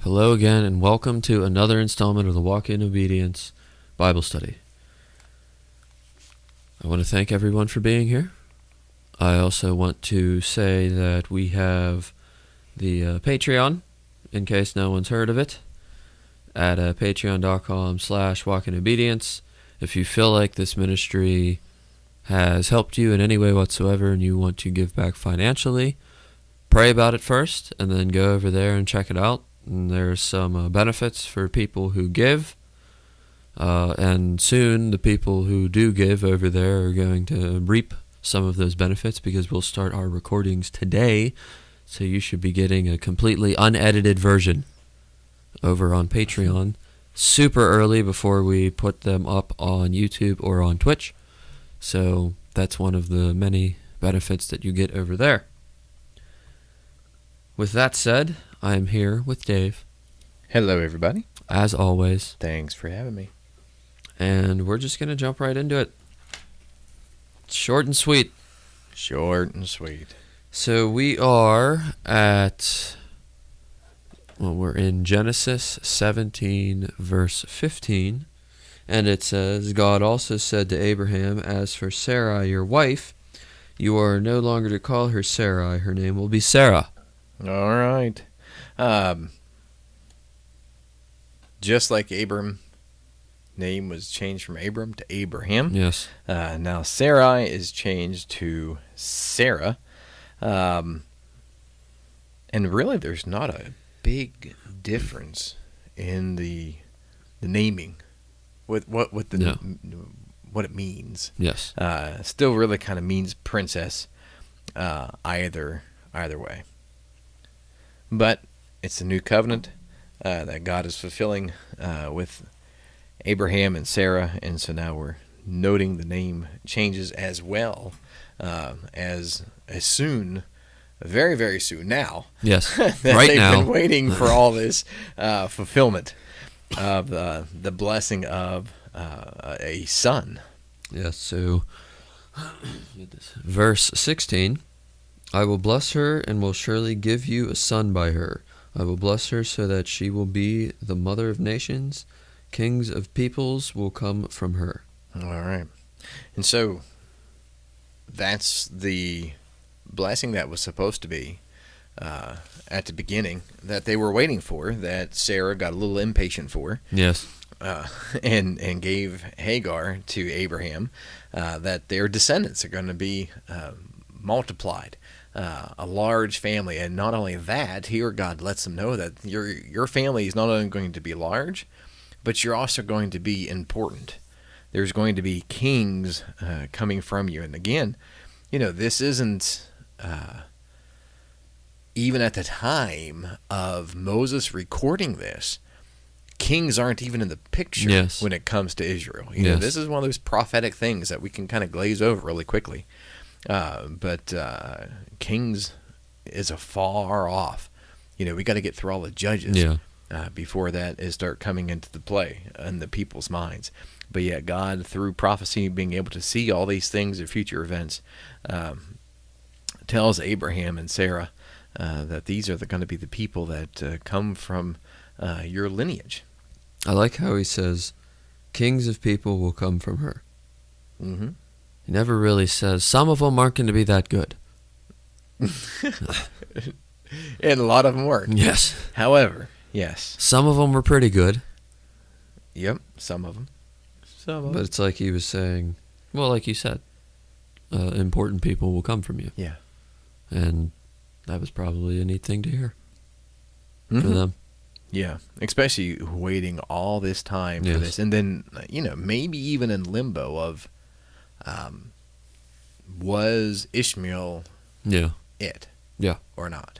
Hello again, and welcome to another installment of the Walk in Obedience Bible Study. I want to thank everyone for being here. I also want to say that we have the Patreon, in case no one's heard of it, at patreon.com/walkinobedience. If you feel like this ministry has helped you in any way whatsoever and you want to give back financially, pray about it first, and then go over there and check it out. And there's some benefits for people who give, and soon the people who do give over there are going to reap some of those benefits because we'll start our recordings today, so you should be getting a completely unedited version over on Patreon super early before we put them up on YouTube or on Twitch. So that's one of the many benefits that you get over there. With that said, I am here with Dave. Hello, everybody. As always. Thanks for having me. And we're just going to jump right into it. Short and sweet. Short and sweet. So we are we're in Genesis 17, verse 15. And it says, God also said to Abraham, as for Sarai, your wife, you are no longer to call her Sarai. Her name will be Sarah. All right. Just like Abram, name was changed from Abram to Abraham. Yes. Now Sarai is changed to Sarah. And really there's not a big difference in the naming with what it means. Yes. Still really kind of means princess either way. But it's a new covenant that God is fulfilling with Abraham and Sarah, and so now we're noting the name changes as well as soon, very, very soon now. Yes, that right they've now. been waiting for all this fulfillment of the blessing of a son. Yes, so verse 16, I will bless her and will surely give you a son by her. I will bless her so that she will be the mother of nations. Kings of peoples will come from her. All right. And so that's the blessing that was supposed to be at the beginning that they were waiting for, that Sarah got a little impatient for. Yes. And gave Hagar to Abraham, that their descendants are going to be multiplied. A large family, and not only that, here God lets them know that your family is not only going to be large, but you're also going to be important. There's going to be kings coming from you. And again, this isn't even at the time of Moses recording this, kings aren't even in the picture when it comes to Israel. This is one of those prophetic things that we can kind of glaze over really quickly. But kings is a far off. We got to get through all the judges before that is start coming into the play in the people's minds. But yet God, through prophecy, being able to see all these things of future events, tells Abraham and Sarah that these are going to be the people that come from your lineage. I like how he says, kings of people will come from her. Mm-hmm. He never really says, some of them aren't going to be that good. And a lot of them weren't. Yes. However, yes. Some of them were pretty good. Yep, some of them. But it's like he was saying, well, like you said, important people will come from you. Yeah. And that was probably a neat thing to hear for them. Yeah, especially waiting all this time for this. And then, maybe even in limbo of, was Ishmael it? Yeah. Or not?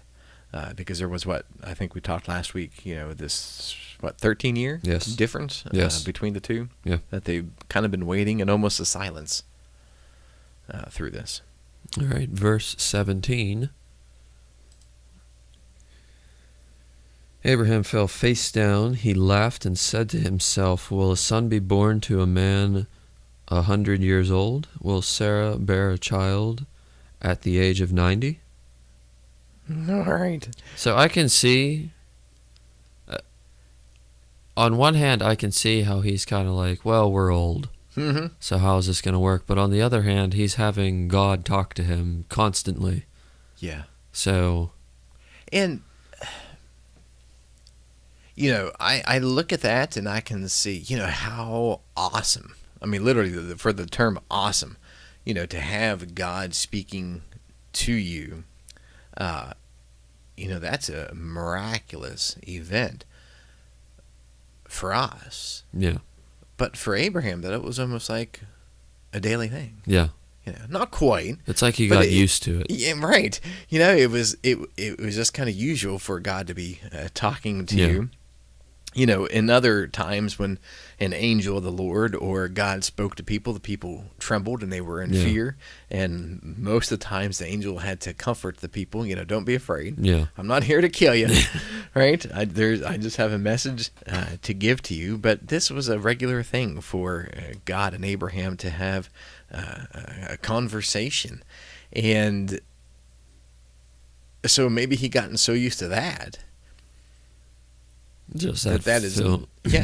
Because there was I think we talked last week, this, 13-year difference between the two? Yeah. That they've kind of been waiting in almost a silence through this. All right, verse 17. Abraham fell face down. He laughed and said to himself, will a son be born to a man 100 years old? Will Sarah bear a child at the age of 90? All right. So I can see, on one hand, I can see how he's kind of like, well, we're old. Mm-hmm. So how is this going to work? But on the other hand, he's having God talk to him constantly. Yeah. So. And, I look at that and I can see, how awesome. I mean, literally, for the term awesome, to have God speaking to you, that's a miraculous event for us. Yeah. But for Abraham, that it was almost like a daily thing. Yeah. Not quite. It's like he got used to it. Yeah, right. It was just kind of usual for God to be talking to you. In other times when an angel of the Lord or God spoke to people, the people trembled and they were in fear. And most of the times the angel had to comfort the people, don't be afraid. Yeah. I'm not here to kill you, right? I just have a message to give to you. But this was a regular thing for God and Abraham to have a conversation. And so maybe he gotten so used to that. Just that is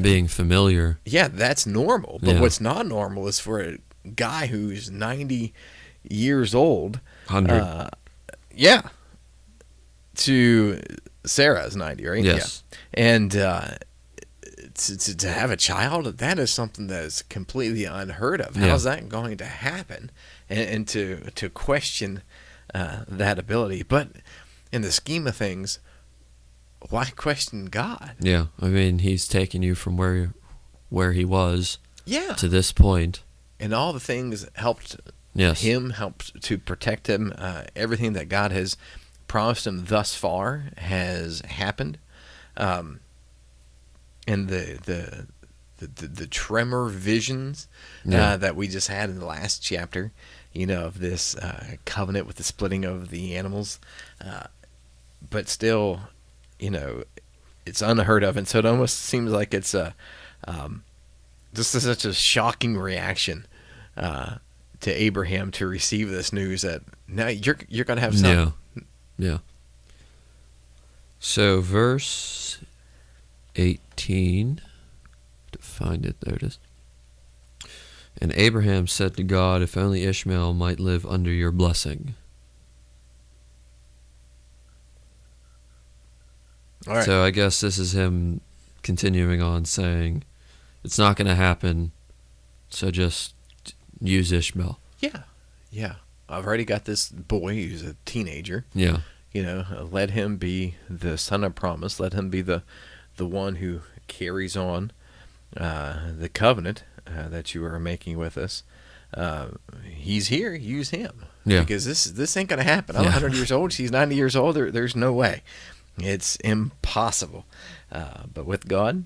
being familiar. Yeah, that's normal. But what's not normal is for a guy who's 90 years old. 100. To Sarah's 90, right? Yes. Yeah. And to have a child, that is something that is completely unheard of. How's that going to happen? And to question that ability. But in the scheme of things, why question God? Yeah, I mean, he's taken you from where he was to this point. And all the things helped helped to protect him. Everything that God has promised him thus far has happened. And the tremor visions that we just had in the last chapter, of this covenant with the splitting of the animals. But still, it's unheard of, and so it almost seems like it's just such a shocking reaction to Abraham to receive this news that now you're going to have son. Yeah. So verse 18, to find it, there it is. And Abraham said to God, "If only Ishmael might live under your blessing." All right. So I guess this is him continuing on saying, it's not going to happen, so just use Ishmael. Yeah. I've already got this boy who's a teenager. Yeah. Let him be the son of promise. Let him be the one who carries on the covenant that you are making with us. He's here. Use him. Yeah. Because this ain't going to happen. I'm 100 years old. She's 90 years old. There's no way. It's impossible. But with God,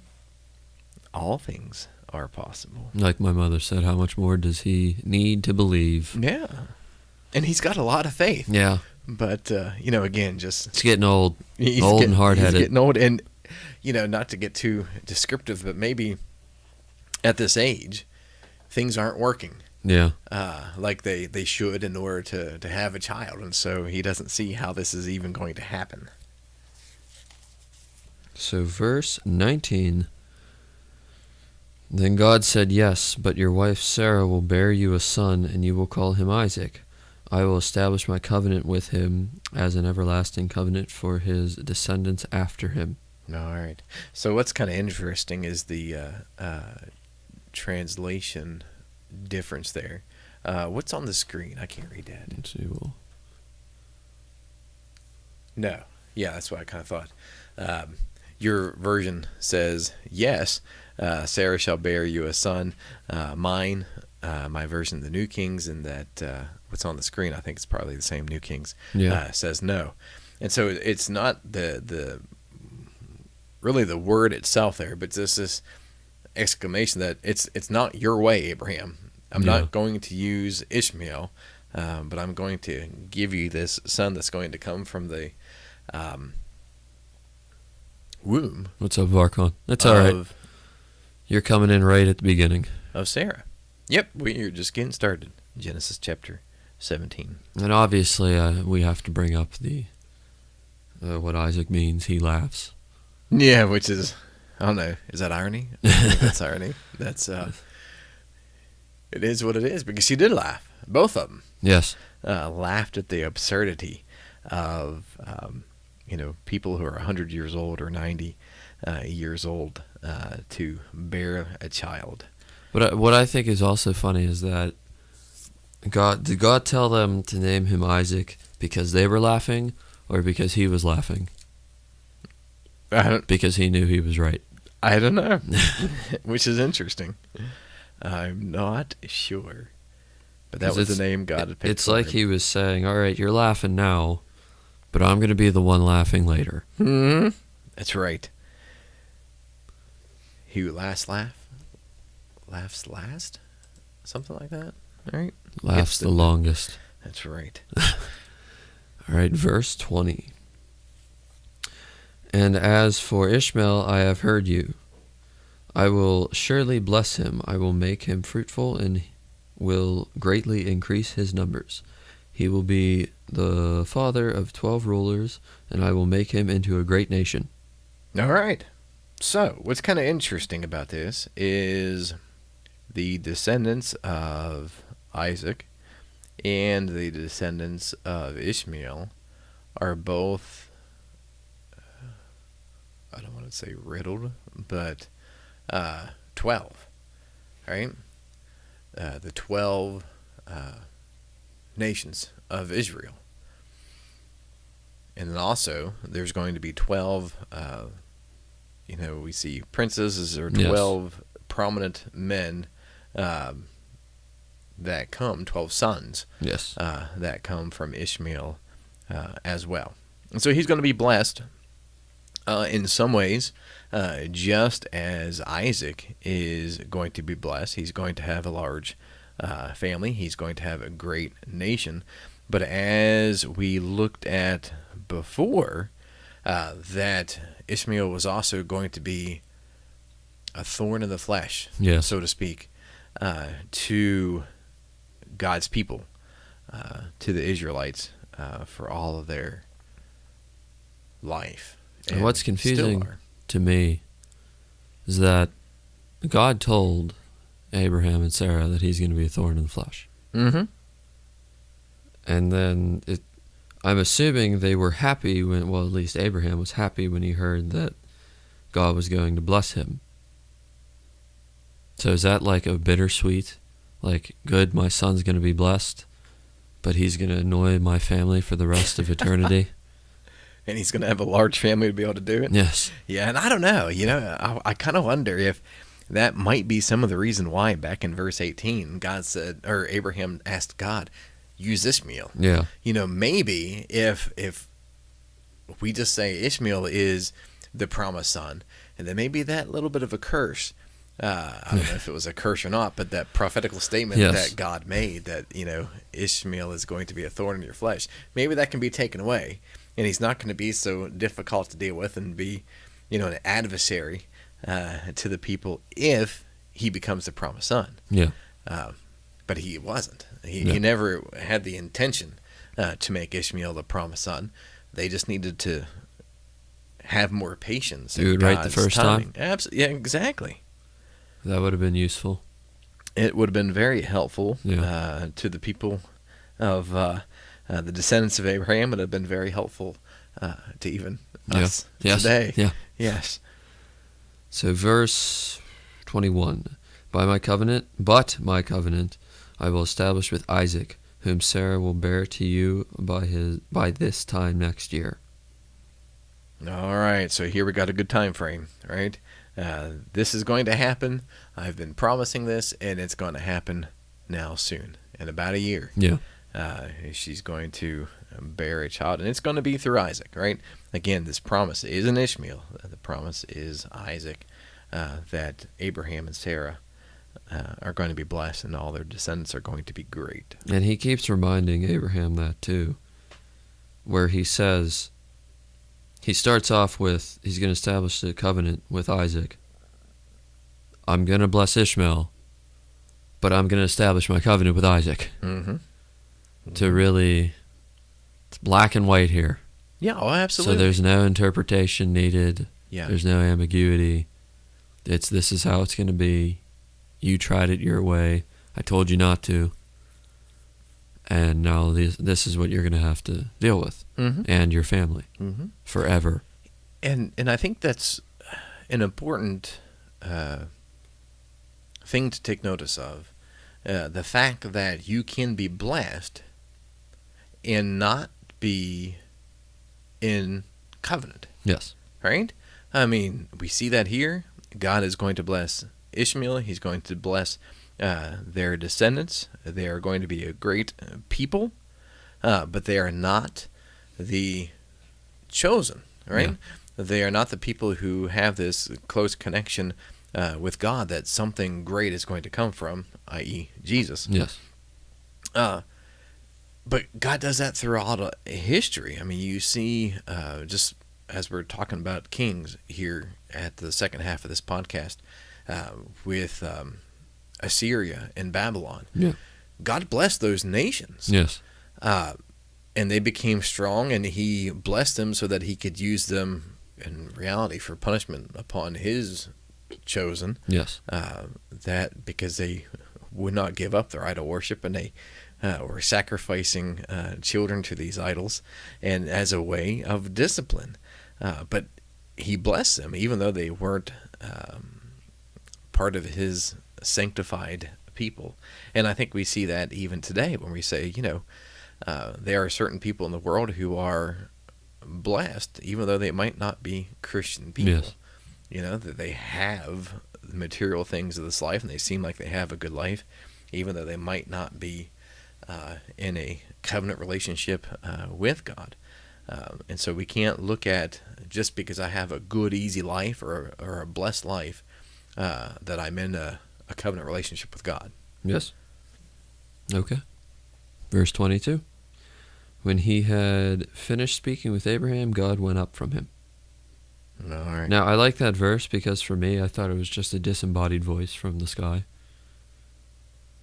all things are possible. Like my mother said, how much more does he need to believe? Yeah. And he's got a lot of faith. Yeah. But, again, just... It's getting old. And hard-headed. He's getting old. And, not to get too descriptive, but maybe at this age, things aren't working. Yeah. Like they should in order to have a child. And so he doesn't see how this is even going to happen. So verse 19, then God said, "Yes, but your wife Sarah will bear you a son, and you will call him Isaac. I will establish my covenant with him as an everlasting covenant for his descendants after him." All right. So what's kind of interesting is the translation difference there. What's on the screen? I can't read that. Let's see. Well, no. Yeah, that's what I kind of thought. Your version says, "Yes, Sarah shall bear you a son." Mine, my version, the New Kings, and that what's on the screen, I think it's probably the same New Kings, says no. And so it's not the really the word itself there, but just this exclamation that it's not your way, Abraham. I'm not going to use Ishmael, but I'm going to give you this son that's going to come from the womb. What's up, Varkon? That's all right. You're coming in right at the beginning. Of Sarah. Yep, we're just getting started. Genesis chapter 17. And obviously, we have to bring up the what Isaac means. He laughs. Yeah, which is I don't know. Is that irony? I think that's irony. That's it is what it is, because she did laugh. Both of them. Yes. Laughed at the absurdity of people who are 100 years old or 90 years old to bear a child. What I think is also funny is that did God tell them to name him Isaac because they were laughing, or because he was laughing? Because he knew he was right. I don't know, which is interesting. I'm not sure, but that was the name God had picked. It's like he was saying, "All right, you're laughing now, but I'm going to be the one laughing later." Mm-hmm. That's right. He who laughs last, something like that. All right. Laughs the longest. That's right. All right, verse 20. And as for Ishmael, I have heard you. I will surely bless him. I will make him fruitful and will greatly increase his numbers. He will be the father of 12 rulers, and I will make him into a great nation. All right. So, what's kind of interesting about this is the descendants of Isaac and the descendants of Ishmael are both, I don't want to say riddled, but 12, right? The 12 nations of Israel. And then also, there's going to be 12, we see princes or 12 prominent men that come, 12 sons that come from Ishmael as well. And so he's going to be blessed in some ways, just as Isaac is going to be blessed. He's going to have a large family. He's going to have a great nation. But as we looked at before, that Ishmael was also going to be a thorn in the flesh, so to speak, to God's people, to the Israelites, for all of their life. And what's confusing to me is that God told Abraham and Sarah that he's going to be a thorn in the flesh. Mm-hmm. And then I'm assuming they were happy at least Abraham was happy when he heard that God was going to bless him. So is that like a bittersweet, like, good, my son's going to be blessed, but he's going to annoy my family for the rest of eternity? And he's going to have a large family to be able to do it? Yes. Yeah, and I don't know. I kind of wonder if that might be some of the reason why back in verse 18, Abraham asked God, use Ishmael. Yeah. Maybe if we just say Ishmael is the promised son, and then maybe that little bit of a curse, I don't know if it was a curse or not, but that prophetical statement that God made that, Ishmael is going to be a thorn in your flesh, maybe that can be taken away, and he's not going to be so difficult to deal with and be, an adversary to the people if he becomes the promised son. Yeah. But he wasn't. He never had the intention to make Ishmael the promised son. They just needed to have more patience. Do it right the first time? Absolutely. Yeah, exactly. That would have been useful. It would have been very helpful to the people of the descendants of Abraham. It would have been very helpful to even us today. Yeah. Yes. So verse 21, my covenant, I will establish with Isaac, whom Sarah will bear to you by this time next year. All right, so here we got a good time frame, right? This is going to happen. I've been promising this, and it's going to happen now soon, in about a year. Yeah. She's going to bear a child, and it's going to be through Isaac, right? Again, this promise isn't Ishmael. The promise is Isaac, that Abraham and Sarah are going to be blessed, and all their descendants are going to be great. And he keeps reminding Abraham that too, where he says, he starts off with, he's going to establish a covenant with Isaac. I'm going to bless Ishmael, but I'm going to establish my covenant with Isaac. Mm-hmm. To really, it's black and white here. Yeah, absolutely. So there's no interpretation needed. Yeah. There's no ambiguity. This is how it's going to be. You tried it your way. I told you not to. And now this is what you're going to have to deal with, and your family, forever. And I think that's an important thing to take notice of. The fact that you can be blessed and not be in covenant. Yes. Right? I mean, we see that here. God is going to bless Ishmael. He's going to bless their descendants. They are going to be a great people, but they are not the chosen, right? Yeah. They are not the people who have this close connection with God that something great is going to come from, i.e. Jesus. Yes. But God does that throughout history. I mean, you see, just as we're talking about kings here at the second half of this podcast, with Assyria and Babylon. Yeah. God blessed those nations. Yes. And they became strong, and he blessed them so that he could use them in reality for punishment upon his chosen. Yes. That because they would not give up their idol worship, and they were sacrificing children to these idols, and as a way of discipline. But he blessed them, even though they weren't part of his sanctified people. And I think we see that even today when we say, there are certain people in the world who are blessed, even though they might not be Christian people. Yes. That they have the material things of this life, and they seem like they have a good life, even though they might not be in a covenant relationship with God. And so we can't look at, just because I have a good, easy life or a blessed life, that I'm in a covenant relationship with God. Yes. Okay. Verse 22. When he had finished speaking with Abraham, God went up from him. All right. Now, I like that verse because for me, I thought it was just a disembodied voice from the sky.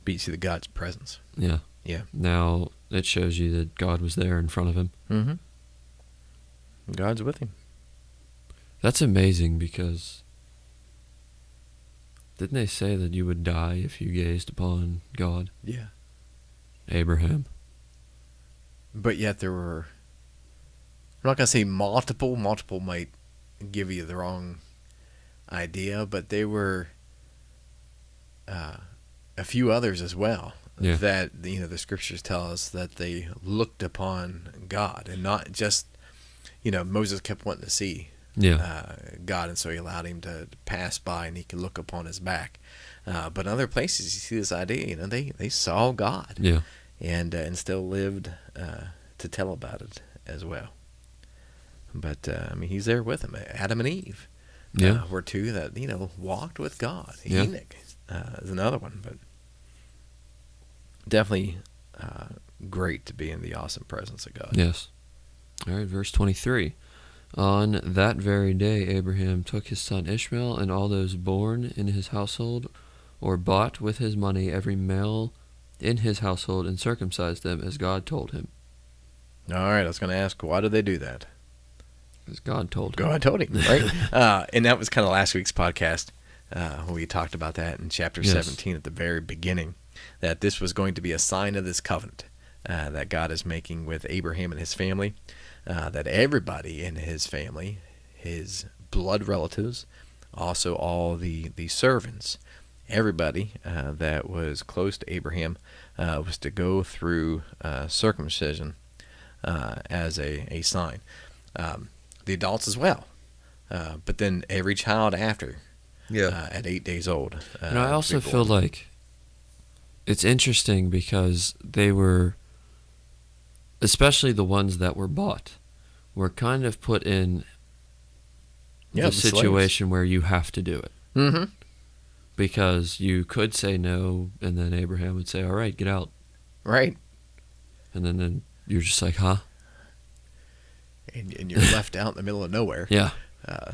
But you see the God's presence. Yeah. Yeah. Now, it shows you that God was there in front of him. Mm-hmm. God's with him. That's amazing because didn't they say that you would die if you gazed upon God? Yeah. Abraham. But yet there were, I'm not going to say multiple might give you the wrong idea, but there were a few others as well. Yeah. That the scriptures tell us that they looked upon God, and not just Moses kept wanting to see God, and so he allowed him to pass by and he could look upon his back. But in other places you see this idea, they saw God, and still lived to tell about it as well. But he's there with them. Adam and Eve were two that walked with God. Enoch is another one, but definitely great to be in the awesome presence of God. Yes. All right, verse 23. On that very day, Abraham took his son Ishmael and all those born in his household, or bought with his money every male in his household, and circumcised them as God told him. All right, I was going to ask, why did they do that? Because God told him. God told him, right? And that was kind of last week's podcast when we talked about that in chapter 17 at the very beginning, that this was going to be a sign of this covenant that God is making with Abraham and his family, that everybody in his family, his blood relatives, also all the servants, everybody that was close to Abraham was to go through circumcision as a sign. The adults as well, but then every child after at 8 days old. And I also feel like it's interesting because they were, especially the ones that were bought, were kind of put in the situation slaves. Where you have to do it. Mm-hmm. Because you could say no, and then Abraham would say, all right, get out. Right. And then you're just like, huh? And you're left out in the middle of nowhere. Yeah.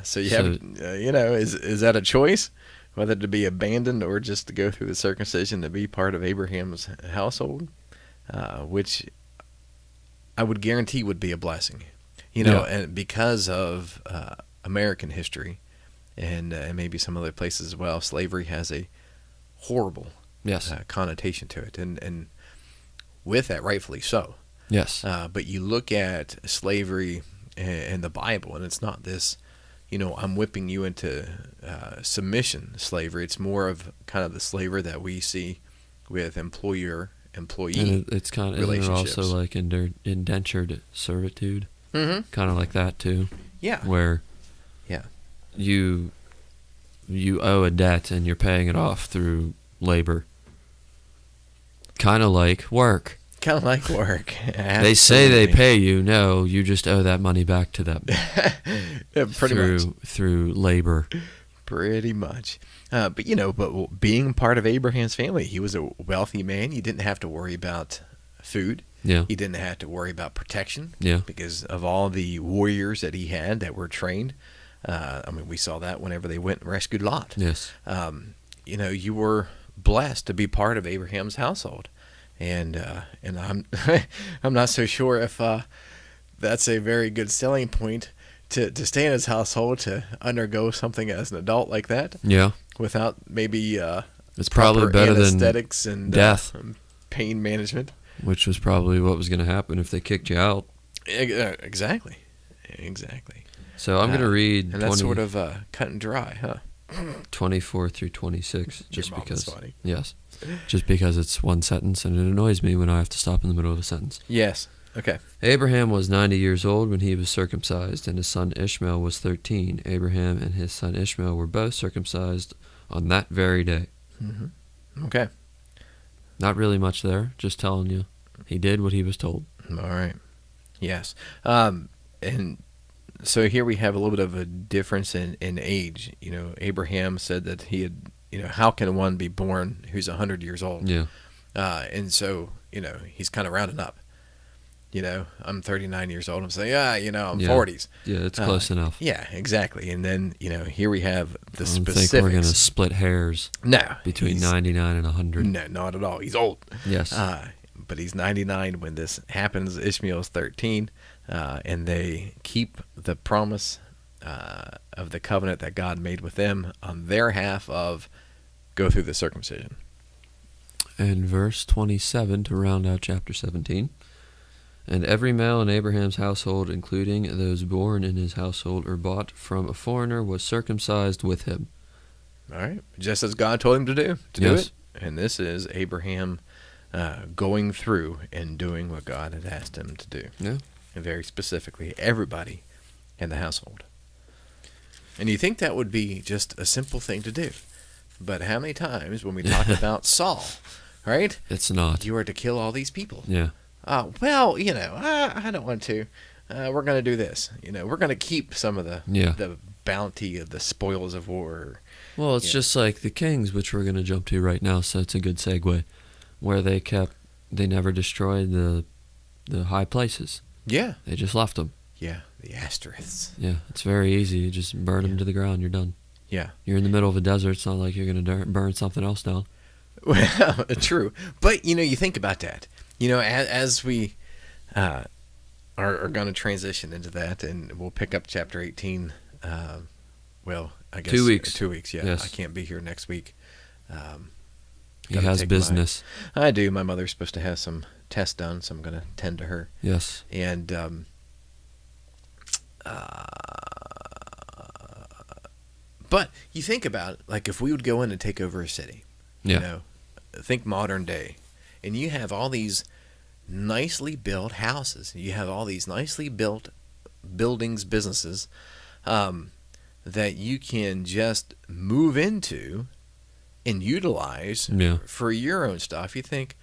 So you have, is that a choice? Whether to be abandoned or just to go through the circumcision to be part of Abraham's household, which I would guarantee would be a blessing. And because of American history and maybe some other places as well, slavery has a horrible connotation to it, and with that, rightfully so. Yes. But you look at slavery in the Bible, and it's not this, I'm whipping you into submission slavery. It's more of kind of the slavery that we see with employer-employee and it's kind of relationships. Also like indentured servitude. Mm-hmm. Kind of like that too. Yeah. Where you owe a debt and you're paying it off through labor. Kind of like work. Kind of like work. They say they pay you. No, you just owe that money back to them. Through labor. Pretty much. But being part of Abraham's family, he was a wealthy man. You didn't have to worry about food. Yeah. He didn't have to worry about protection. Yeah. Because of all the warriors that he had that were trained. We saw that whenever they went and rescued Lot. Yes. You were blessed to be part of Abraham's household. And I'm I'm not so sure if that's a very good selling point to stay in his household, to undergo something as an adult like that. Yeah. Without maybe it's probably better than anesthetics and death, pain management. Which was probably what was going to happen if they kicked you out. Exactly. So I'm going to read, and that's sort of cut and dry, huh? 24 through 26, just because. Funny. Yes, just because it's one sentence and it annoys me when I have to stop in the middle of a sentence. Yes. Okay. Abraham was 90 years old when he was circumcised, and his son Ishmael was 13. Abraham and his son Ishmael were both circumcised on that very day. Mm-hmm. Okay. Not really much there, just telling you. He did what he was told. All right. Yes. And so here we have a little bit of a difference in age. Abraham said that he had, how can one be born who's 100 years old? Yeah. And so, he's kind of rounding up. I'm 39 years old. I'm saying, I'm 40s. Yeah, it's close enough. Yeah, exactly. And then, here we have the specifics. I don't think we're going to split hairs between 99 and 100. No, not at all. He's old. Yes. But he's 99 when this happens. Ishmael's 13. And they keep the promise of the covenant that God made with them on their half of go through the circumcision. And verse 27 to round out chapter 17. And every male in Abraham's household, including those born in his household or bought from a foreigner, was circumcised with him. All right. Just as God told him to do it. And this is Abraham going through and doing what God had asked him to do. Yeah. And very specifically, everybody in the household. And you think that would be just a simple thing to do. But how many times when we talk about Saul, right? It's not. You are to kill all these people. Yeah. I don't want to. We're going to do this. We're going to keep some of the bounty of the spoils of war. Well, it's just like the kings, which we're going to jump to right now, so it's a good segue, where they never destroyed the high places. Yeah. They just left them. Yeah, the asterisks. Yeah, it's very easy. You just burn them to the ground, you're done. Yeah. You're in the middle of a desert, it's not like you're going to burn something else down. Well, true. But, you think about that. As we are going to transition into that, and we'll pick up chapter 18, I guess 2 weeks. 2 weeks, yeah. Yes. I can't be here next week. He has business. I do. My mother's supposed to have some tests done, so I'm going to tend to her. Yes. And but you think about, like, if we would go in and take over a city, think modern day, and you have all these nicely built houses, you have all these nicely built buildings, businesses, that you can just move into and utilize for your own stuff. You think,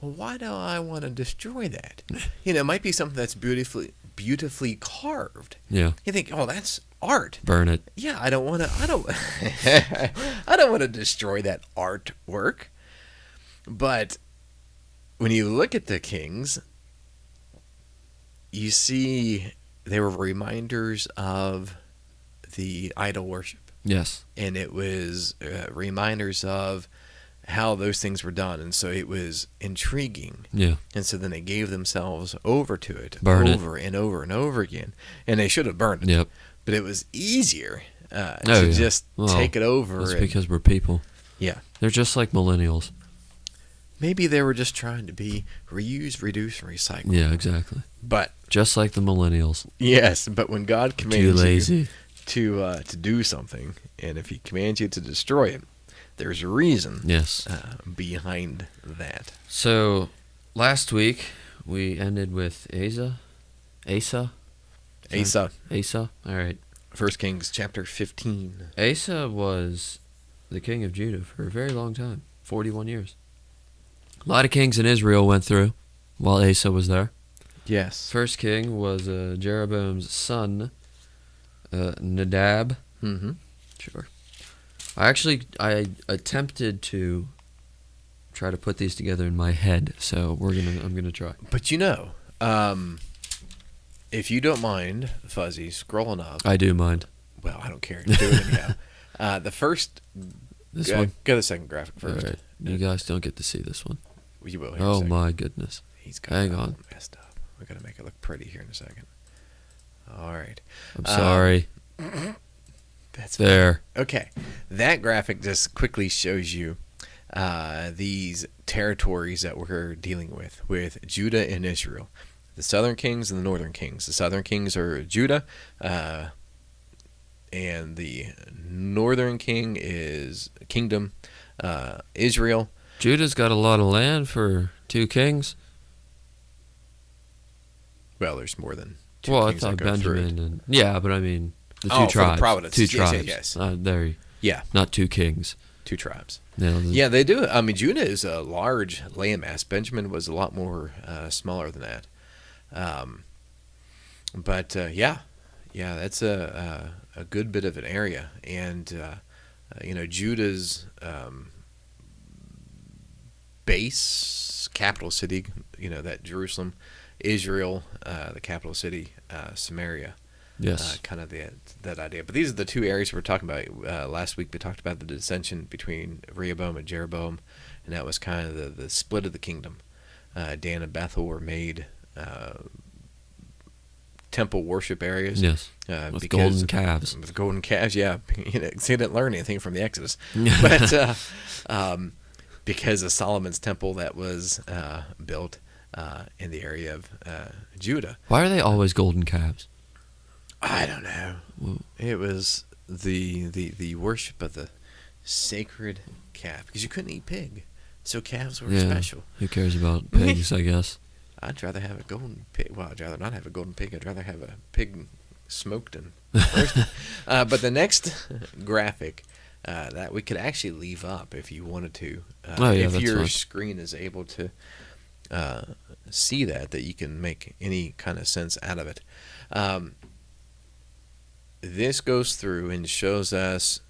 well, why do I want to destroy that? It might be something that's beautifully carved. Yeah. You think, oh, that's art. Burn it. Yeah, I don't want to destroy that artwork. But when you look at the kings, you see they were reminders of the idol worship. Yes. And it was reminders of how those things were done. And so it was intriguing. Yeah. And so then they gave themselves over to it and over and over again. And they should have burned it. Yep. But it was easier just take it over. It's because we're people. Yeah. They're just like millennials. Maybe they were just trying to be reuse, reduce, and recycle. Yeah, exactly. But just like the millennials. Yes, but when God commands you to do something, and if He commands you to destroy it, there's a reason. Yes. Behind that. So last week we ended with Asa. All right. 1 Kings chapter 15. Asa was the king of Judah for a very long time, 41 years. A lot of kings in Israel went through while Asa was there. Yes. First king was Jeroboam's son, Nadab. Mm-hmm. Sure. I attempted to try to put these together in my head, so I'm gonna try. But if you don't mind, Fuzzy, scrolling up. I do mind. Well, I don't care. Do it anyhow. The first. This one? Go to the second graphic first. All right. You guys don't get to see this one. You will. Oh, my goodness. He's got Hang on. Messed up. We're going to make it look pretty here in a second. All right. I'm sorry. That's there. Fine. Okay. That graphic just quickly shows you these territories that we're dealing with Judah and Israel. The southern kings and the northern kings. The southern kings are Judah, and the northern king is kingdom Israel. Judah's got a lot of land for two kings. Well, there's more than two kings. Well, I thought Benjamin and but I mean the two tribes. The Providence. Two tribes. Yes. Not two kings. Two tribes. Yeah, they do. I mean, Judah is a large landmass. Benjamin was a lot more smaller than that. But that's a good bit of an area, and Judah's base capital city, that Jerusalem, Israel, the capital city, Samaria. Yes, kind of that idea. But these are the two areas we're talking about. Last week we talked about the dissension between Rehoboam and Jeroboam, and that was kind of the split of the kingdom. Dan and Bethel were made temple worship areas. Yes, with golden calves. With golden calves, yeah. See, I didn't learn anything from the Exodus. But because of Solomon's temple that was built in the area of Judah. Why are they always golden calves? I don't know. Whoa. It was the worship of the sacred calf, because you couldn't eat pig, so calves were special. Who cares about pigs? I guess I'd rather have a golden pig. Well, I'd rather not have a golden pig. I'd rather have a pig smoked and roasted. But the next graphic that we could actually leave up if you wanted to, if your screen is able to see that you can make any kind of sense out of it. This goes through and shows us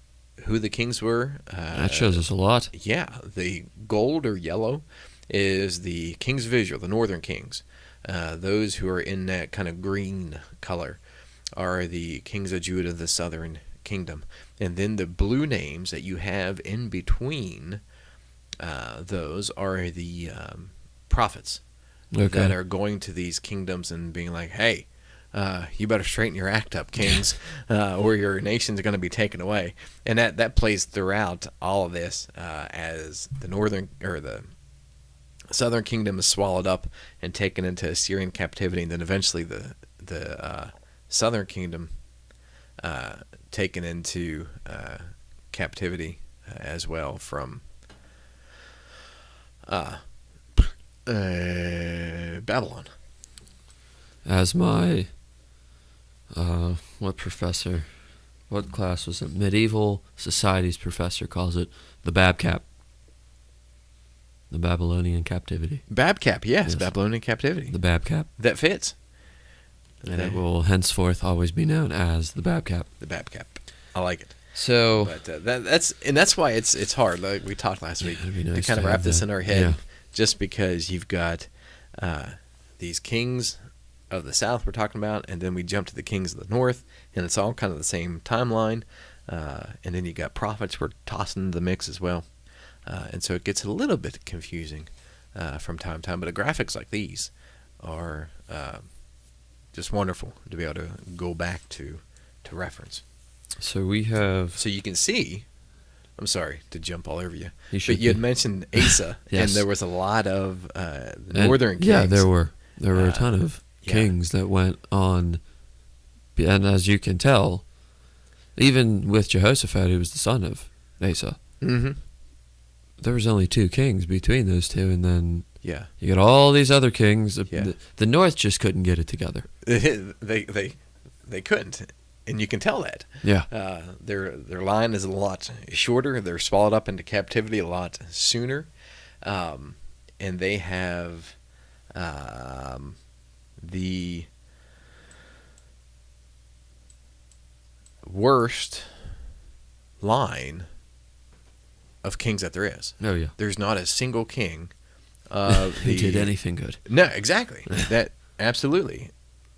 who the kings were. That shows us a lot. Yeah, the gold or yellow is the kings of Israel, the northern kings. Those who are in that kind of green color are the kings of Judah, the southern kingdom. And then the blue names that you have in between those are the prophets that are going to these kingdoms and being like, hey, you better straighten your act up, kings, or your nation's going to be taken away. And that plays throughout all of this as the northern or the southern kingdom is swallowed up and taken into Assyrian captivity, and then eventually the southern kingdom taken into captivity as well from Babylon. As my what class was it? Medieval Societies professor calls it the Babcap. The Babylonian captivity. Babcap, yes. Babylonian captivity. The Babcap. That fits. And it will henceforth always be known as the Babcap. The Babcap. I like it. So, but that's why it's hard. Like we talked last week, to kind of wrap this in our head, just because you've got these kings of the south we're talking about, and then we jump to the kings of the north, and it's all kind of the same timeline. And then you got prophets we're tossing into the mix as well, and so it gets a little bit confusing from time to time. But the graphics like these are just wonderful to be able to go back to reference. So we have... So you can see... I'm sorry to jump all over you. But you had mentioned Asa, yes. And there was a lot of northern kings. Yeah, there were a ton of kings that went on, and as you can tell, even with Jehoshaphat, who was the son of Asa, there was only 2 kings between those two, and then you got all these other kings. The north just couldn't get it together. They couldn't. And you can tell that. Yeah. Their line is a lot shorter. They're swallowed up into captivity a lot sooner. And they have the worst line of kings that there is. Oh, yeah. There's not a single king who did anything good. No, exactly. That absolutely.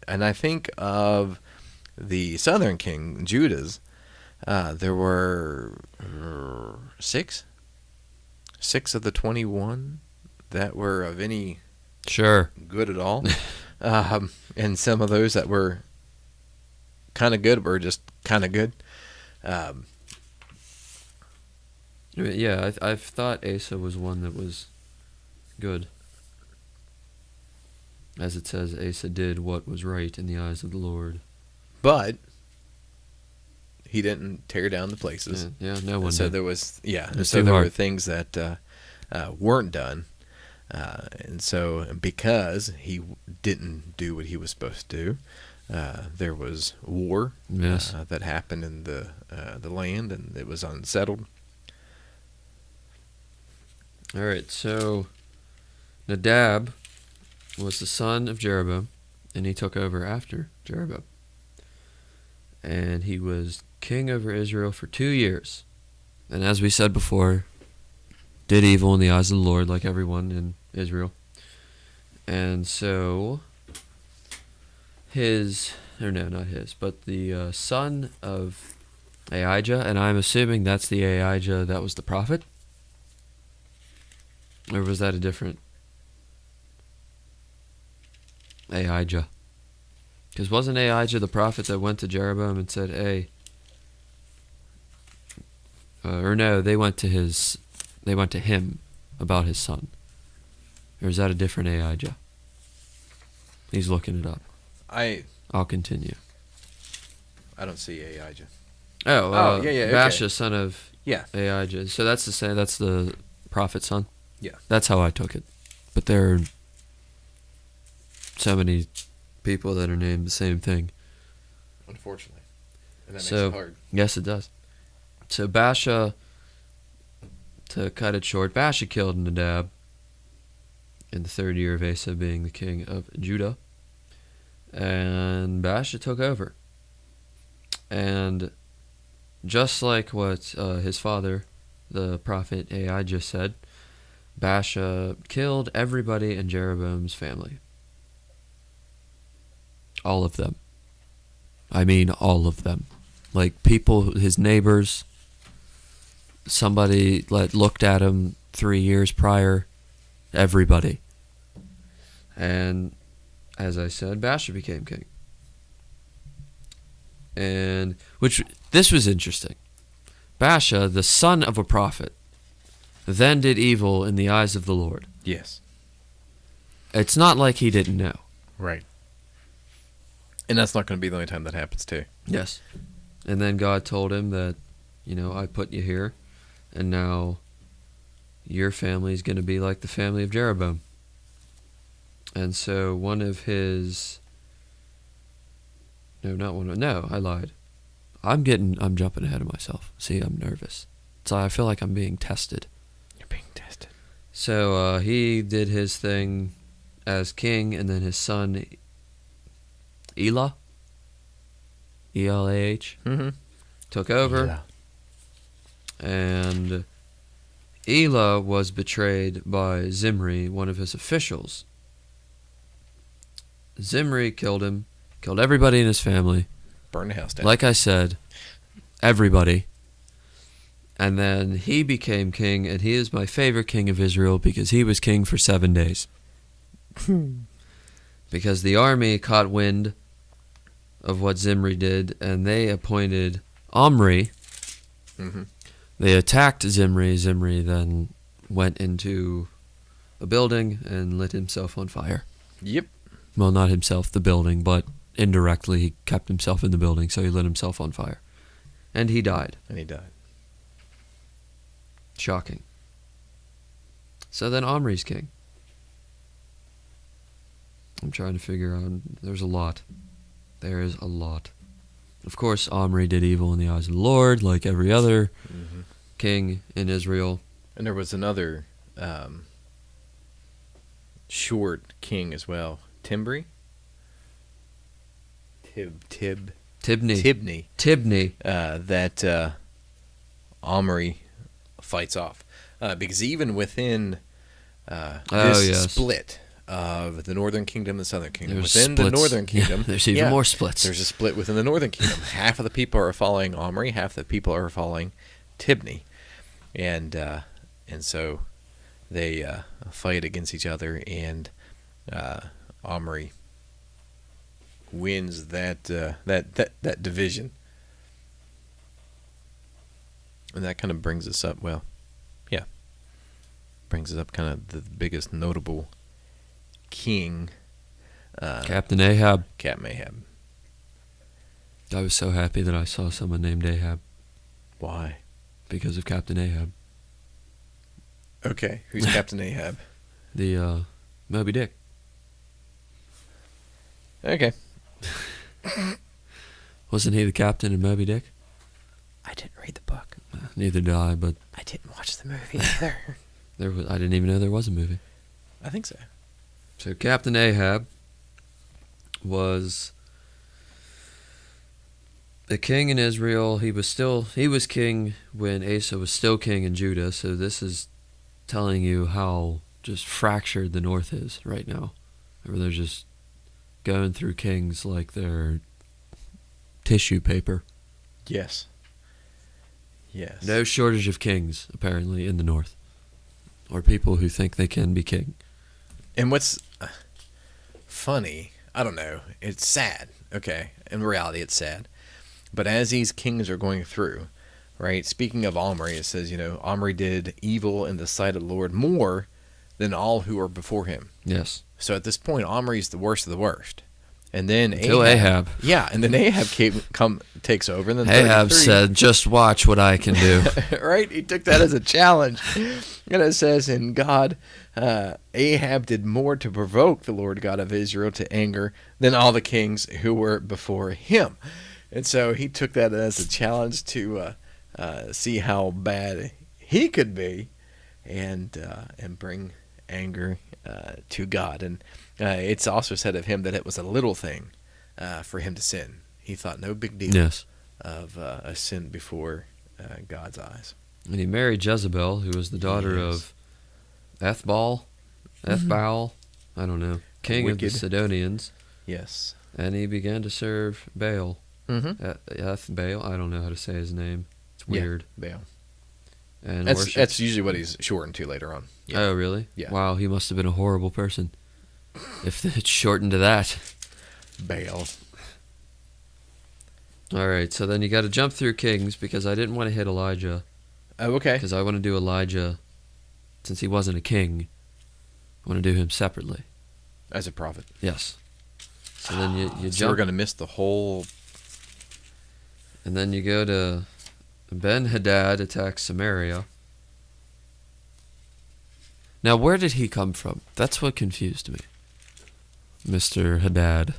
And I think of the southern king, Judah's, there were 6 of the 21 that were of any good at all. And some of those that were kind of good were just kind of good. Yeah, I've thought Asa was one that was good. As it says, Asa did what was right in the eyes of the Lord. But he didn't tear down the places. Yeah, no one so did. there was, so there were things that weren't done. And so because he didn't do what he was supposed to do, there was war that happened in the land, and it was unsettled. All right, so Nadab was the son of Jeroboam, and he took over after Jeroboam. And he was king over Israel for 2 years. And as we said before, did evil in the eyes of the Lord like everyone in Israel. And so the son of Ahijah, and I'm assuming that's the Ahijah that was the prophet? Or was that a different Ahijah? Because wasn't Ahijah the prophet that went to Jeroboam and said, hey, they went to him about his son. Or is that a different Ahijah? He's looking it up. I'll continue. I don't see Ahijah. Baasha, son of Ahijah. So that's the prophet's son? Yeah. That's how I took it. But there are so many people that are named the same thing. Unfortunately. And that makes it hard. Yes, it does. So Baasha, to cut it short, Baasha killed Nadab in the 3rd year of Asa being the king of Judah. And Baasha took over. And just like what his father, the prophet Ahijah, said, Baasha killed everybody in Jeroboam's family. All of them. I mean, all of them. Like people, his neighbors, somebody that looked at him 3 years prior, everybody. And as I said, Baasha became king. And this was interesting. Baasha, the son of a prophet, then did evil in the eyes of the Lord. Yes. It's not like he didn't know. Right. And that's not going to be the only time that happens, too. Yes. And then God told him that, I put you here, and now your family is going to be like the family of Jeroboam. And so one of his... No, I lied. I'm jumping ahead of myself. See, I'm nervous. So I feel like I'm being tested. You're being tested. So he did his thing as king, and then his son Elah, E-L-A-H, took over. And Elah was betrayed by Zimri, one of his officials. Zimri killed him, killed everybody in his family. Burned the house down. Like I said, everybody. And then he became king, and he is my favorite king of Israel because he was king for 7 days. Because the army caught wind of what Zimri did, and they appointed Omri. Mm-hmm. They attacked Zimri. Zimri then went into a building and lit himself on fire. Yep. Well, not himself, the building, but indirectly he kept himself in the building, so he lit himself on fire. And he died. Shocking. So then Omri's king. I'm trying to figure out. There's a lot. There is a lot. Of course, Omri did evil in the eyes of the Lord, like every other king in Israel. And there was another short king as well. Tibni. That Omri fights off. Because even within this split of the Northern Kingdom and the Southern Kingdom, within the Northern Kingdom, there's even more splits. There's a split within the Northern Kingdom. Half of the people are following Omri, half the people are following Tibni. And so they fight against each other, and Omri wins that division. And that kind of brings us up, brings us up kind of the biggest notable king. Captain Ahab. Captain Ahab. I was so happy that I saw someone named Ahab. Why? Because of Captain Ahab. Okay, who's Captain Ahab? The Moby Dick. Okay. Wasn't he the captain in Moby Dick? I didn't read the book. Neither did I, but I didn't watch the movie either. I didn't even know there was a movie. I think so. So Captain Ahab was a king in Israel. He was king when Asa was still king in Judah. So this is telling you how just fractured the North is right now. Where they're just going through kings like they're tissue paper. Yes. No shortage of kings, apparently, in the North. Or people who think they can be king. And what's funny, I don't know, it's sad, okay? In reality, it's sad. But as these kings are going through, right, speaking of Omri, it says, Omri did evil in the sight of the Lord more than all who were before him. Yes. So at this point, Omri's the worst of the worst. And then Ahab. Yeah, and then Ahab takes over. And then Ahab said, just watch what I can do. Right? He took that as a challenge. And it says, and God, Ahab did more to provoke the Lord God of Israel to anger than all the kings who were before him. And so he took that as a challenge to see how bad he could be and bring anger to God. And it's also said of him that it was a little thing for him to sin. He thought no big deal of a sin before God's eyes. And he married Jezebel, who was the daughter of Ethbaal, I don't know, king of the Sidonians. Yes. And he began to serve Baal. Mm-hmm. Baal, I don't know how to say his name. It's weird. Yeah, Baal. And that's usually what he's shortened to later on. Yeah. Oh, really? Yeah. Wow, he must have been a horrible person. If it's shortened to that. Baal. All right, so then you got to jump through kings because I didn't want to hit Elijah. Oh, okay. Because I want to do Elijah, since he wasn't a king, I want to do him separately. As a prophet. Yes. So then you so jump. We're going to miss the whole... And then you go to Ben-Hadad attacks Samaria. Now, where did he come from? That's what confused me. Mr. Hadad.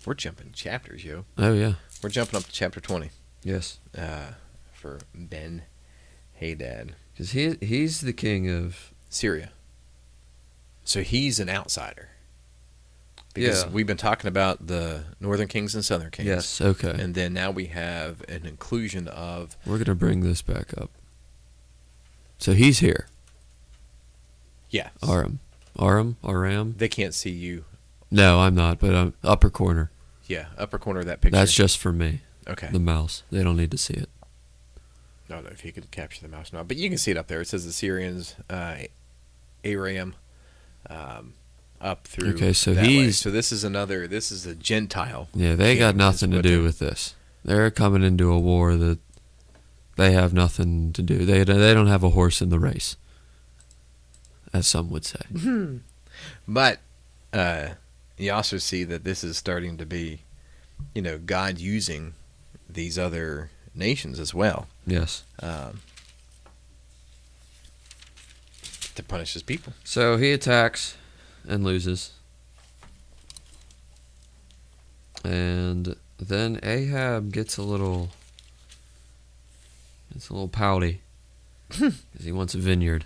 We're jumping chapters, yo. Oh, yeah. We're jumping up to chapter 20. Yes. For Ben-Hadad. Because he's the king of Syria. So he's an outsider. Because we've been talking about the northern kings and southern kings. Yes, okay. And then now we have an inclusion of... We're going to bring this back up. So he's here. Yeah. Aram? They can't see you. No, I'm not, but I'm upper corner. Yeah, upper corner of that picture. That's just for me. Okay. The mouse. They don't need to see it. I don't know if you could capture the mouse or not, but you can see it up there. It says the Syrians, Aram, up through. Okay, so that way. So this is a Gentile. Yeah, they got nothing to do with this. They're coming into a war that they have nothing to do. They don't have a horse in the race, as some would say. But you also see that this is starting to be, God using these other nations as well. Yes. To punish his people. So he attacks and loses. And then Ahab gets a little pouty because he wants a vineyard.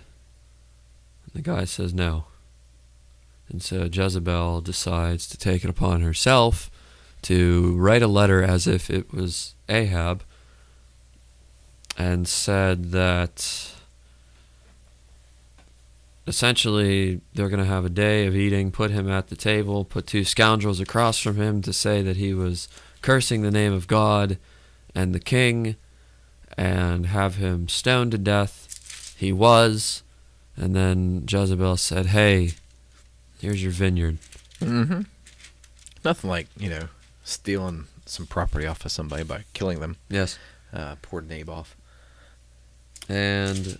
And the guy says no. And so Jezebel decides to take it upon herself to write a letter as if it was Ahab, and said that essentially they're going to have a day of eating, put him at the table, put two scoundrels across from him to say that he was cursing the name of God and the king, and have him stoned to death. He was. And then Jezebel said, hey, here's your vineyard. Mm-hmm. Nothing like, stealing some property off of somebody by killing them. Yes. Poor Naboth. And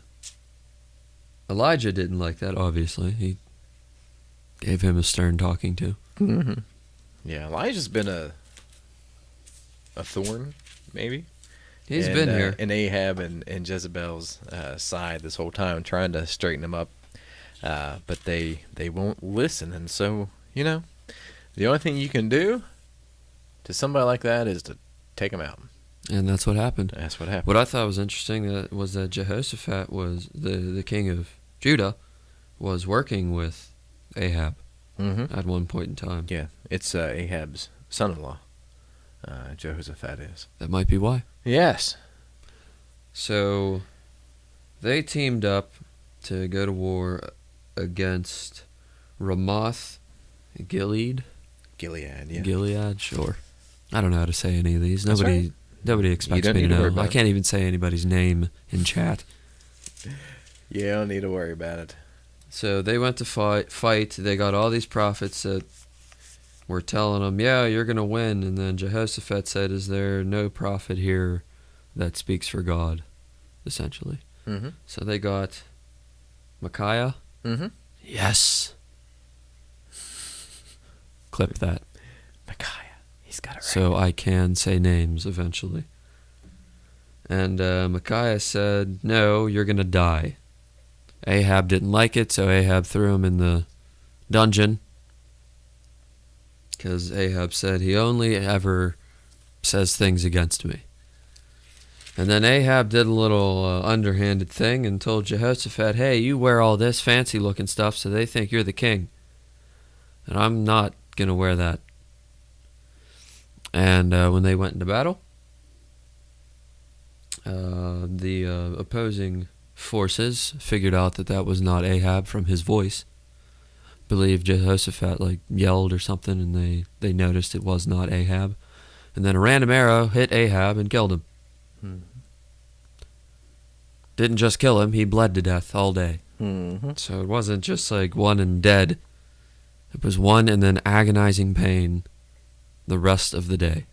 Elijah didn't like that, obviously. He gave him a stern talking to. Mm-hmm. Yeah, Elijah's been a thorn, maybe. He's been here. In Ahab and Jezebel's side this whole time, trying to straighten him up. But they won't listen. And so, the only thing you can do to somebody like that is to take him out. And that's what happened. That's what happened. What I thought was interesting was that Jehoshaphat was the king of Judah, was working with Ahab at one point in time. Yeah, it's Ahab's son-in-law. Jehoshaphat is. That might be why. Yes. So they teamed up to go to war against Ramoth Gilead. Gilead, yeah. Gilead, sure. I don't know how to say any of these. Nobody expects me to know. I can't even say anybody's name in chat. You don't need to worry about it. So they went to fight. They got all these prophets that were telling them, yeah, you're going to win. And then Jehoshaphat said, is there no prophet here that speaks for God, essentially? Mm-hmm. So they got Micaiah. Mm-hmm. Yes. Clip that. Micaiah. He's got it right. So I can say names eventually. And Micaiah said, no, you're going to die. Ahab didn't like it, so Ahab threw him in the dungeon. Because Ahab said he only ever says things against me. And then Ahab did a little underhanded thing and told Jehoshaphat, hey, you wear all this fancy looking stuff so they think you're the king. And I'm not going to wear that. And when they went into battle, the opposing forces figured out that was not Ahab from his voice. Believed Jehoshaphat yelled or something, and they noticed it was not Ahab. And then a random arrow hit Ahab and killed him. Mm-hmm. Didn't just kill him, he bled to death all day. Mm-hmm. So it wasn't just one and dead. It was one and then agonizing pain the rest of the day.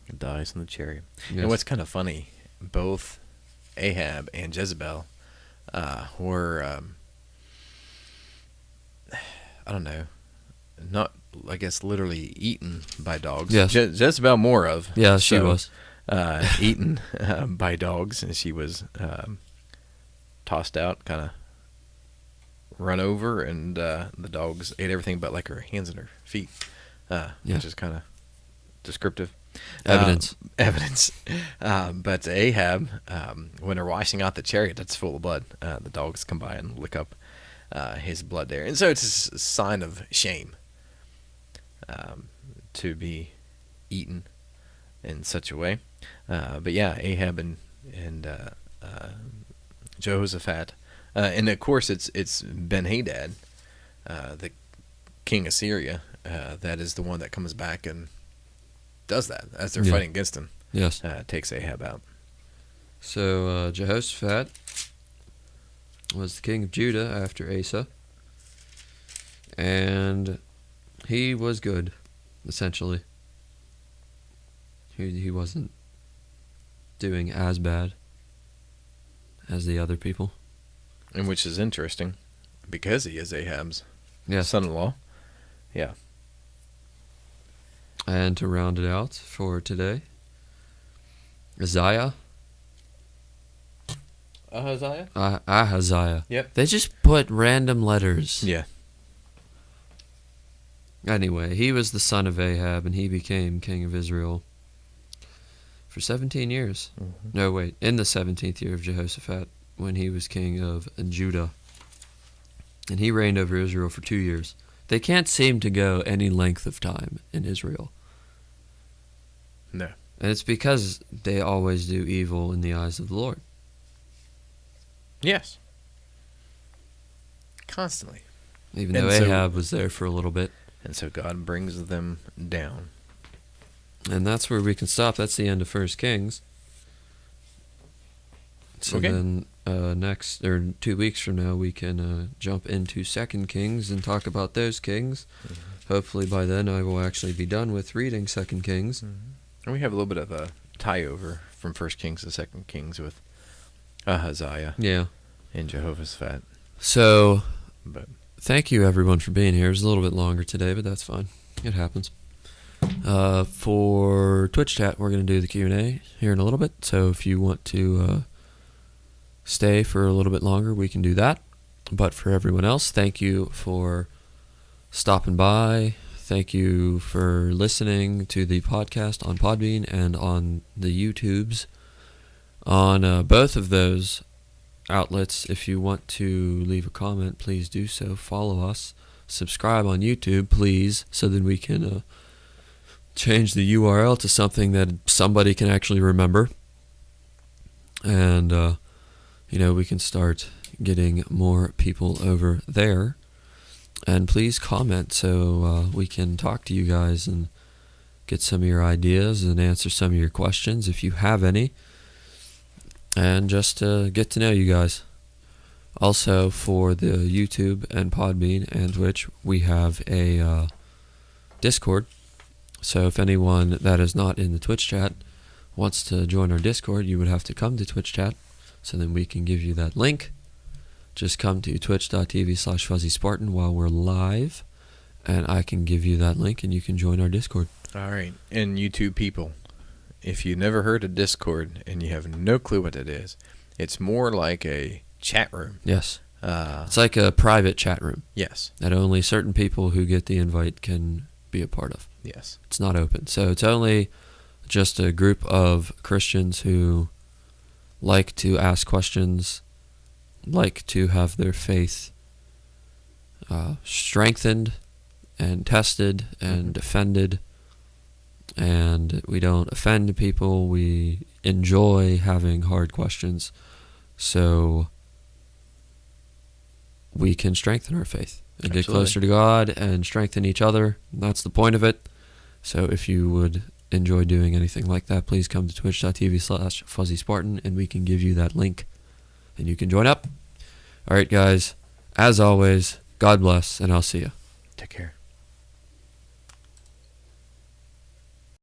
It dies in the chariot. Yes. And what's kind of funny, both Ahab and Jezebel were, I don't know, not, I guess, literally eaten by dogs. Yes. Jezebel more of. Yeah, she was. Eaten by dogs, and she was tossed out, kind of run over, and the dogs ate everything but her hands and her feet, which is kind of descriptive. Evidence. But Ahab, when they're washing out the chariot that's full of blood, the dogs come by and lick up his blood there. And so it's a sign of shame to be eaten in such a way. But yeah, Ahab and Jehoshaphat. And of course it's Ben-Hadad, the king of Syria, that is the one that comes back and does that as they're fighting against him. Yes. Takes Ahab out. So Jehoshaphat was the king of Judah after Asa. And he was good, essentially. He wasn't doing as bad as the other people. And which is interesting, because he is Ahab's Yes. son-in-law. Yeah. And to round it out for today, Ahaziah. Ahaziah. Yep. They just put random letters. Yeah. Anyway, he was the son of Ahab, and he became king of Israel for 17 years. Mm-hmm. No, wait, in the 17th year of Jehoshaphat, when he was king of Judah. And he reigned over Israel for 2 years. They can't seem to go any length of time in Israel. No. And it's because they always do evil in the eyes of the Lord. Yes. Constantly. Even though Ahab was there for a little bit. And so God brings them down. And that's where we can stop. That's the end of 1 Kings. So okay. Then next, or 2 weeks from now, we can jump into 2 Kings and talk about those kings. Mm-hmm. Hopefully by then I will actually be done with reading 2 Kings. Mm-hmm. And we have a little bit of a tie-over from 1 Kings to 2 Kings with Ahaziah. Yeah. And Jehoshaphat. So, thank you everyone for being here. It was a little bit longer today, but that's fine. It happens. For Twitch chat, we're going to do the Q&A here in a little bit. So if you want to stay for a little bit longer, we can do that. But for everyone else, thank you for stopping by. Thank you for listening to the podcast on Podbean and on the YouTubes. On both of those outlets, if you want to leave a comment, please do so. Follow us. Subscribe on YouTube, please, so that we can change the URL to something that somebody can actually remember. And, we can start getting more people over there. And please comment so we can talk to you guys and get some of your ideas and answer some of your questions if you have any. And just get to know you guys. Also, for the YouTube and Podbean and Twitch, we have a Discord. So if anyone that is not in the Twitch chat wants to join our Discord, you would have to come to Twitch chat. So then we can give you that link. Just come to twitch.tv/FuzzySpartan while we're live, and I can give you that link, and you can join our Discord. All right. And YouTube people, if you never heard of Discord and you have no clue what it is, it's more like a chat room. Yes. It's like a private chat room. Yes. That only certain people who get the invite can be a part of. Yes. It's not open. So it's only just a group of Christians who like to ask questions, like to have their faith strengthened and tested and defended. And we don't offend people. We enjoy having hard questions so we can strengthen our faith and get closer to God and strengthen each other. That's the point of it. So if you would enjoy doing anything like that, please come to twitch.tv/FuzzySpartan and we can give you that link and you can join up. All right, guys. As always, God bless, and I'll see you. Take care.